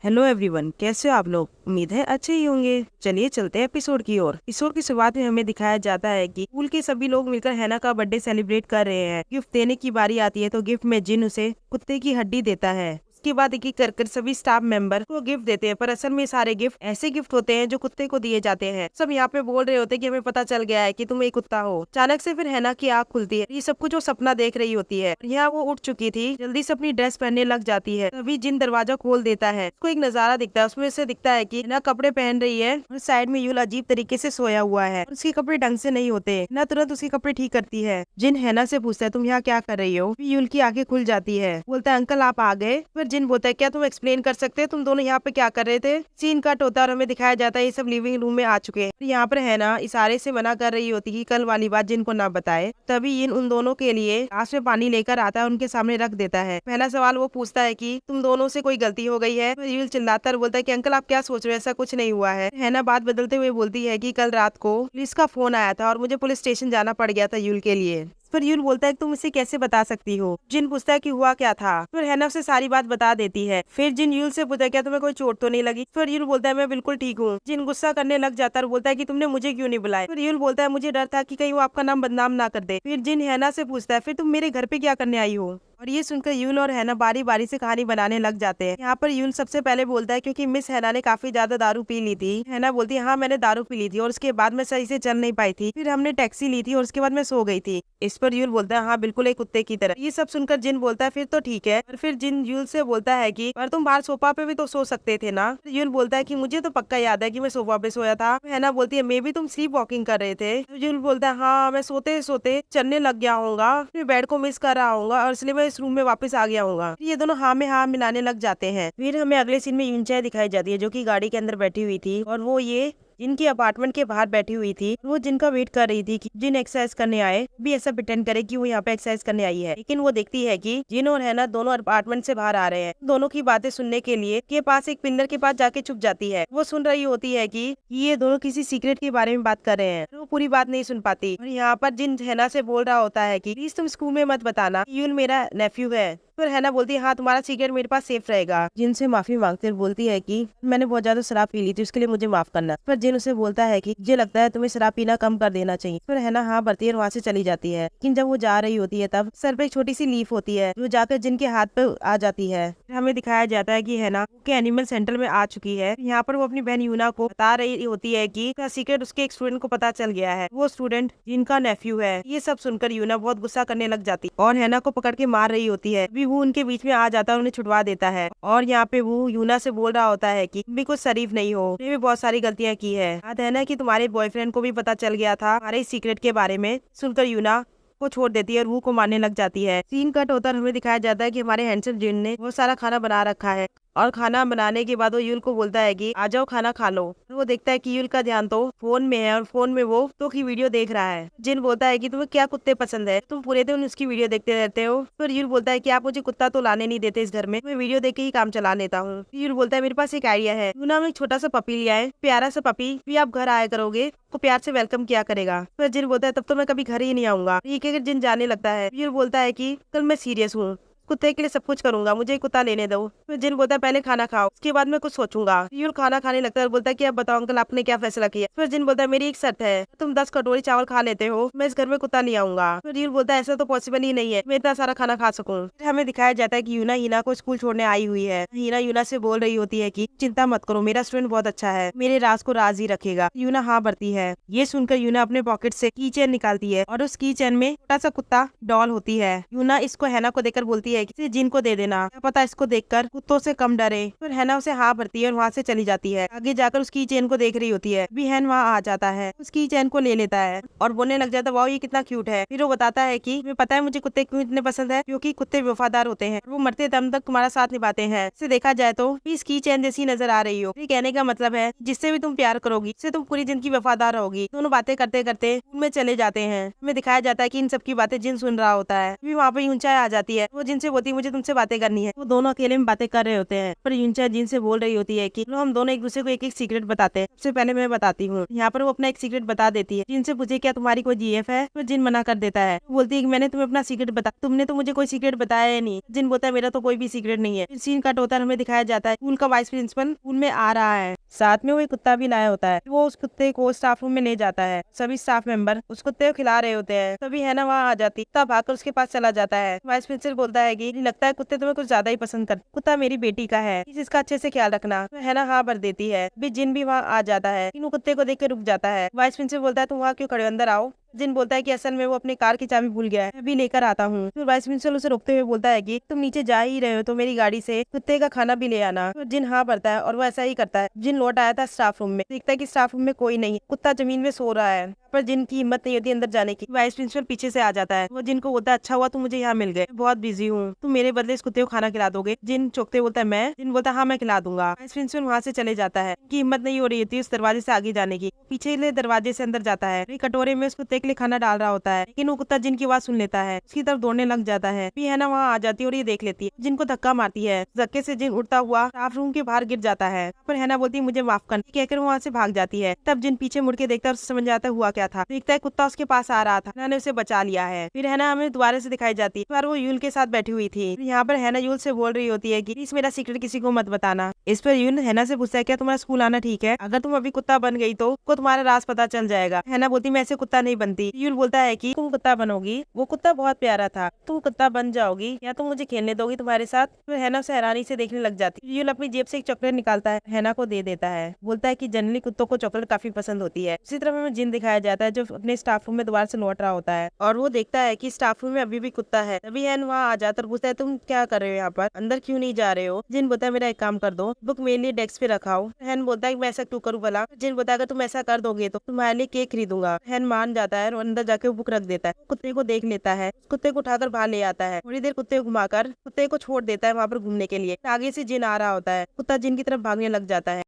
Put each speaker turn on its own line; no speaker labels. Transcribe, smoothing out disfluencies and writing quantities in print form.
Hello everyone, कैसे हो आप लोग। उम्मीद है अच्छे ही होंगे। चलिए चलते हैं एपिसोड की ओर। एपिसोड की शुरुआत में हमें दिखाया जाता है कि स्कूल के सभी लोग मिलकर हैना का बर्थडे सेलिब्रेट कर रहे हैं। गिफ्ट देने की बारी आती है तो गिफ्ट में जिन उसे कुत्ते की हड्डी देता है। उसके बाद एक एक कर सभी स्टाफ मेंबर को गिफ्ट देते हैं, पर असल में सारे गिफ्ट ऐसे गिफ्ट होते हैं जो कुत्ते को दिए जाते हैं। सब यहाँ पे बोल रहे होते हैं कि हमें पता चल गया है कि तुम एक कुत्ता हो। अचानक से फिर हैना की आँख खुलती है। ये सब कुछ वो सपना देख रही होती है। यहाँ वो उठ चुकी थी, जल्दी से अपनी ड्रेस पहनने लग जाती है। तभी जिन दरवाजा खोल देता है। उसको एक नजारा दिखता है, उसमें से दिखता है कि हैना कपड़े पहन रही है और साइड में यूल अजीब तरीके से सोया हुआ है। उसके कपड़े ढंग से नहीं होते। हैना तुरंत उसके कपड़े ठीक करती है। जिन हैना से पूछता है तुम यहाँ क्या कर रही हो। यूल की आंखें खुल जाती है। बोलता है अंकल आप आ गए। फिर जिन बोलता है क्या तुम एक्सप्लेन कर सकते हो तुम दोनों यहाँ पे क्या कर रहे थे। सीन कट होता है और हमें दिखाया जाता है ये सब लिविंग रूम में आ चुके हैं। यहाँ पर हैना इशारे से मना कर रही होती कि कल वाली बात जिनको ना बताए। तभी इन उन दोनों के लिए ग्लास में पानी लेकर आता है, उनके सामने रख देता है। पहला सवाल वो पूछता है कि तुम दोनों से कोई गलती हो गई है। यूल चिल्लाता है और बोलता है कि अंकल आप क्या सोच रहे हो, ऐसा कुछ नहीं हुआ है। हैना बात बदलते हुए बोलती है कि कल रात को पुलिस का फोन आया था और मुझे पुलिस स्टेशन जाना पड़ गया था यूल के लिए। फिर यूल बोलता है कि तुम इसे कैसे बता सकती हो। जिन पूछता है कि हुआ क्या था। फिर हैना उसे सारी बात बता देती है। फिर जिन यूल से पूछता है क्या तुम्हें कोई चोट तो नहीं लगी। फिर यूल बोलता है मैं बिल्कुल ठीक हूँ। जिन गुस्सा करने लग जाता है और बोलता है कि तुमने मुझे क्यों नहीं बुलाया। फिर यूल बोलता है मुझे डर था कि कहीं वो आपका नाम बदनाम ना कर दे। फिर जिन हैना से पूछता है फिर तुम मेरे घर पे क्या करने आई हो। और ये सुनकर यूल और हैना बारी बारी से कहानी बनाने लग जाते हैं। यहाँ पर यूल सबसे पहले बोलता है क्योंकि मिस हैना ने काफी ज्यादा दारू पी ली थी। हैना बोलती है हाँ मैंने दारू पी ली थी और उसके बाद मैं सही से चल नहीं पाई थी। फिर हमने टैक्सी ली थी और उसके बाद मैं सो गई थी। इस पर यूल बोलता है हाँ बिल्कुल एक कुत्ते की तरह। ये सब सुनकर जिन बोलता है फिर तो ठीक है। और फिर जिन यूल से बोलता है कि पर तुम बाहर सोफा पे भी तो सो सकते थे ना। फिर यूल बोलता है कि मुझे तो पक्का याद है कि मैं सोफा पे सोया था। हैना बोलती है मे भी तुम स्लीप वॉकिंग कर रहे थे। तो यूल बोलता है हाँ मैं सोते सोते चलने लग गया होगा, फिर बेड को मिस कर रहा होगा और इसलिए मैं इस रूम में वापस आ गया होगा। ये दोनों हाँ में हाँ मिलाने लग जाते हैं। फिर हमें अगले सीन में यूनचाई दिखाई जाती है जो कि गाड़ी के अंदर बैठी हुई थी और वो ये जिनकी अपार्टमेंट के बाहर बैठी हुई थी। वो जिनका वेट कर रही थी कि जिन एक्सरसाइज करने आए भी ऐसा प्रिटेंड करे कि वो यहाँ पे एक्सरसाइज करने आई है। लेकिन वो देखती है कि जिन और हैना दोनों अपार्टमेंट से बाहर आ रहे हैं। दोनों की बातें सुनने के लिए के पास एक पिलर के पास जाके छुप जाती है। वो सुन रही होती है कि ये दोनों किसी सीक्रेट के बारे में बात कर रहे हैं। वो पूरी बात नहीं सुन पाती और यहाँ पर जिन हैना से बोल रहा होता है कि प्लीज तुम स्कूल में मत बताना यूल मेरा नेफ्यू है। फिर हैना बोलती है हाँ तुम्हारा सीक्रेट मेरे पास सेफ रहेगा। जिनसे माफी मांगते हुए बोलती है कि मैंने बहुत ज्यादा शराब पी ली थी उसके लिए मुझे माफ करना। पर जिन उसे बोलता है कि मुझे लगता है तुम्हें शराब पीना कम कर देना चाहिए। फिर हैना हाँ भरती है और वहाँ से चली जाती है। लेकिन जब वो जा रही होती है तब सर पे एक छोटी सी लीफ होती है जो जाकर जिनके हाथ पे आ जाती है। फिर हमें दिखाया जाता है कि हैना के एनिमल सेंटर में आ चुकी है। यहाँ पर वो अपनी बहन यूना को बता रही होती है कि उसका सीक्रेट उसके एक स्टूडेंट को पता चल गया है। वो स्टूडेंट जिनका नेफ्यू है। ये सब सुनकर यूना बहुत गुस्सा करने लग जाती है और हैना को पकड़ के मार रही होती है। अभी वो उनके बीच में आ जाता है, उन्हें छुड़वा देता है। और यहाँ पे वो यूना से बोल रहा होता है कि तुम भी कुछ शरीफ नहीं हो, तुमने भी बहुत सारी गलतियां की है। याद है ना कि तुम्हारे बॉयफ्रेंड को भी पता चल गया था हमारे इस सीक्रेट के बारे में। सुनकर यूना को छोड़ देती है और वो को मारने लग जाती है। सीन कट होता है, हमें दिखाया जाता है कि हमारे हैंडसम जिन ने बहुत सारा खाना बना रखा है और खाना बनाने के बाद वो यूल को बोलता है कि आ जाओ खाना खा लो। तो वो देखता है कि यूल का ध्यान तो फोन में है और फोन में वो तो की वीडियो देख रहा है। जिन बोलता है कि तुम्हें क्या कुत्ते पसंद है, तुम पूरे दिन उसकी वीडियो देखते रहते हो। फिर यूल बोलता है कि आप मुझे कुत्ता तो लाने नहीं देते इस घर में, मैं वीडियो देख के ही काम चला लेता हूँ। यूल बोलता है मेरे पास एक आइडिया है, यूना हम एक छोटा सा पपी लिया है, प्यारा सा पपी, भी आप घर आया करोगे को प्यार से वेलकम किया करेगा। फिर जिन बोलता है तब तो मैं कभी घर ही नहीं आऊंगा। ये कहकर जिन जाने लगता है। यूल बोलता है कि कल मैं सीरियस हूँ, कुत्ते के लिए सब कुछ करूंगा, मुझे एक कुत्ता लेने दो। फिर जिन बोलता है पहले खाना खाओ उसके बाद मैं कुछ सोचूंगा। यूल खाना खाने लगता है और बोलता है कि अब बताओ अंकल आपने क्या फैसला किया। फिर जिन बोलता है मेरी एक शर्त है, तुम 10 कटोरी चावल खा लेते हो, मैं इस घर में कुत्ता नहीं आऊंगा। फिर यूल बोलता है ऐसा तो पॉसिबल ही नहीं है, मैं इतना सारा खाना खा सकूं। फिर हमें दिखाया जाता है कि यूना हीना को स्कूल छोड़ने आई हुई है। हीना यूना से बोल रही होती है कि चिंता मत करो, मेरा स्टूडेंट बहुत अच्छा है, मेरे राज को राज ही रखेगा। यूना हाँ भरती है। ये सुनकर यूना अपने पॉकेट से की चेन निकालती है और उस की चेन में छोटा सा कुत्ता डॉल होती है। यूना इसको हैना को देकर बोलती है कि जिन को दे देना, क्या पता इसको देखकर कुत्तों से कम डरे। फिर हैना उसे हाँ भरती है और वहाँ से चली जाती है। आगे जाकर उसकी चेन को देख रही होती है। भी हैन वहाँ आ जाता है, उसकी चेन को ले लेता है और बोलने लग जाता है वाओ ये कितना क्यूट है। फिर वो बताता है कि तुम्हें पता है मुझे कुत्ते क्यों इतने पसंद है, क्योंकि कुत्ते वफादार होते हैं, वो मरते दम तक तुम्हारा साथ निभाते हैं। इसे देखा जाए तो इसकी चेन जैसी नजर आ रही हो। ये कहने का मतलब है जिससे भी तुम प्यार करोगी उससे तुम पूरी जिंदगी वफादार रहोगी। दोनों बातें करते करते स्कूल में चले जाते हैं। हमें दिखाया जाता है कि इन सबकी बातें जिन सुन रहा होता है। वहाँ पे ऊंचाई आ जाती है, वो जिनसे से बोलती है मुझे तुमसे बातें करनी है। वो दोनों अकेले में बातें कर रहे होते हैं, पर यूनचा जिन से बोल रही होती है कि हम दोनों एक दूसरे को एक एक सीक्रेट बताते हैं। सबसे पहले मैं बताती हूँ। यहाँ पर वो अपना एक सीक्रेट बता देती है। जिन से पूछे क्या तुम्हारी कोई जीएफ है, तो जिन मना कर देता है। बोलती है कि मैंने तुम्हें अपना सीक्रेट बता, तुमने तो मुझे कोई सीक्रेट बताया ही नहीं। जिन बोलता है मेरा तो कोई भी सीक्रेट नहीं है। फिर सीन कट होता है, हमें दिखाया जाता है स्कूल का वाइस प्रिंसिपल स्कूल में आ रहा है, साथ में वो एक कुत्ता भी लाया होता है। वो उस कुत्ते को स्टाफ रूम में ले जाता है। सभी स्टाफ मेंबर उस कुत्ते को खिला रहे होते हैं। तभी है ना वहाँ आ जाती, कुत्ता भागकर उसके पास चला जाता है। वाइस प्रिंसिपल बोलता है कि लगता है कुत्ते तुम्हें कुछ ज्यादा ही पसंद करते, कुत्ता मेरी बेटी का है, इसका अच्छे से ख्याल रखना। तो है ना हाँ भर देती है। भी जिन भी वहाँ आ जाता है, तीनों कुत्ते को देख के रुक जाता है। वाइस प्रिंसिपल बोलता है तुम वहाँ क्यों खड़े हो, अंदर आओ। जिन बोलता है कि असल में वो अपनी कार की चाबी भूल गया है, अभी लेकर आता हूँ। फिर वाइस प्रिंसिपल उसे रोकते हुए बोलता है कि तुम नीचे जा ही रहे हो तो मेरी गाड़ी से कुत्ते का खाना भी ले आना। तो जिन हाँ भरता है और वो ऐसा ही करता है। जिन लौट आया था स्टाफ रूम में, देखता है कि स्टाफ रूम में कोई नहीं, कुत्ता जमीन में सो रहा है। पर जिन की हिम्मत नहीं होती अंदर जाने की। वाइस प्रिंसिपल पीछे से आ जाता है। वो जिन को बोलता है अच्छा हुआ तुम मुझे यहाँ मिल गए, बहुत बिजी हूँ, तुम मेरे बदले इस कुत्ते को खाना खिला दोगे। जिन चौंकते बोलता है मैं। जिन बोलता है हाँ मैं खिला दूंगा। वाइस प्रिंसिपल वहाँ से चले जाता है। उनकी हिम्मत नहीं हो रही होती उस दरवाजे से आगे जाने की। पीछे दरवाजे से अंदर जाता है। कटोरे में उस कुत्ते के लिए खाना डाल रहा होता है, लेकिन वो कुत्ता जिन की आवाज सुन लेता है, उसकी तरफ दौड़ने लग जाता है। फिर है ना वहाँ आ जाती है और ये देख लेती है। जिनको धक्का मारती है, धक्के से जिन उड़ता हुआ स्टाफ रूम के बाहर गिर जाता है। पर है ना बोलती मुझे माफ कर, कहकर वहाँ से भाग जाती है। तब जिन पीछे मुड़ के देखता है, उसे समझ आता है हुआ क्या था। देखता है कुत्ता उसके पास आ रहा था, मैंने उसे बचा लिया है। फिर है ना हमें दोबारा से दिखाई जाती है, पर वो यूल के साथ बैठी हुई थी। यहाँ पर है ना यूल से बोल रही होती है कि प्लीज मेरा सीक्रेट किसी को मत बताना। इस पर यूल है ना से पूछता है क्या तुम्हारा स्कूल आना ठीक है, अगर तुम अभी कुत्ता बन गई तो तुम्हारा राज पता चल जाएगा। है ना बोलती मैं ऐसे कुत्ता नहीं बनती। यूल बोलता है कि तुम कुत्ता बनोगी, वो कुत्ता बहुत प्यारा था, तुम कुत्ता बन जाओगी या तुम मुझे खेलने दोगी तुम्हारे साथ। फिर है ना उसे हैरानी से देखने लग जाती। यूल अपनी जेब से एक चॉकलेट निकालता है, हैना को दे देता है। बोलता है कि जनरली कुत्तों को चॉकलेट काफी पसंद होती है। उसी तरह हमें जिन दिखाया जाता है जो अपने स्टाफ रूम में दोबारा से लौट रहा होता है और वो देखता है कि स्टाफ रूम में अभी भी कुत्ता है। तभी हैन वहाँ आ जाता और पूछता है तुम क्या कर रहे हो यहाँ पर, अंदर क्यों नहीं जा रहे हो। जिन बोलता है मेरा एक काम कर दो, बुक मेरे लिए डेस्क पे रखाओ। हैन बोलता है मैं ऐसा क्यों करूँ भला। जिन बोलता है अगर तुम ऐसा कर दोगे तो तुम्हारे लिए केक खरीदूंगा। हैन मान जाता है और अंदर जाके वो बुक रख देता है। कुत्ते को देख लेता है, कुत्ते को उठाकर बाहर ले आता है। थोड़ी देर कुत्ते को घुमाकर कुत्ते को छोड़ देता है वहाँ पर घूमने के लिए। आगे से जिन आ रहा होता है, कुत्ता जिन की तरफ भागने लग जाता है।